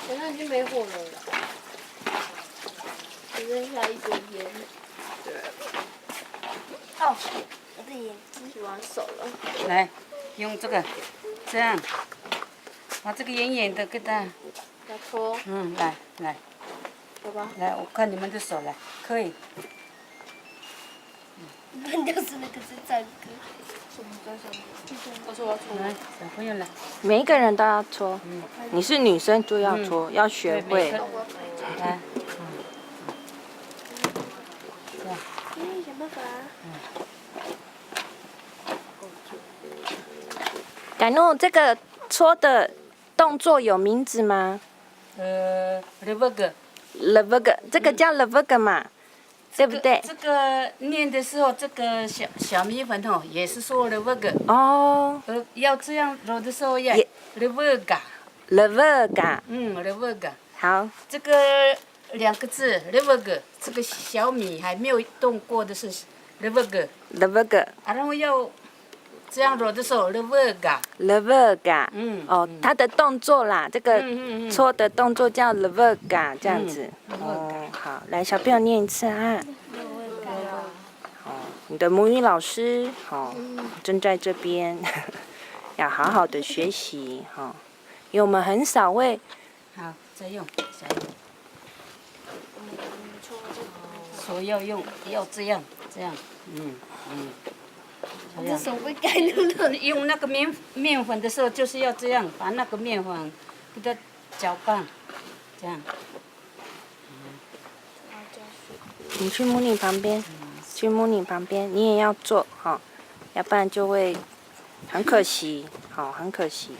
现在已经没火了啦，只剩下一堆烟。对。哦，我的眼睛洗完手了。来，用这个，这样，把这个圆圆的给它。要搓。来，好吧。来，我看你们的手来，可以。扔掉是那个是唱歌。什么在上面？我说我要搓。来，小朋友来。每一个人都要搓，你是女生就要搓，要学会。来，这样。想办法。改诺，这个搓的动作有名字吗，levog。levog， 这个叫 levog 嘛，对不对？这个念的时候，这个小米粉哦，也是说 levog。哦。要这样揉的时候要 levog。levog。levog。好。这个2个字 levog， 这个小米还没有动过的是 levog。levog。然后要这样揉的时候 levog。levog。哦，它的动作啦，这个搓的动作叫 levog， 这样子。哦，好，来，小朋友念一次啊。哦，你的母语老师正在这边，要好好的学习因为我们很少会。好，再用，手要用，要这样，我的手会干了。用那个面粉的时候，就是要这样，把那个面粉给它搅拌，这样。你去母女旁边，你也要做要不然就会很可惜，很可惜。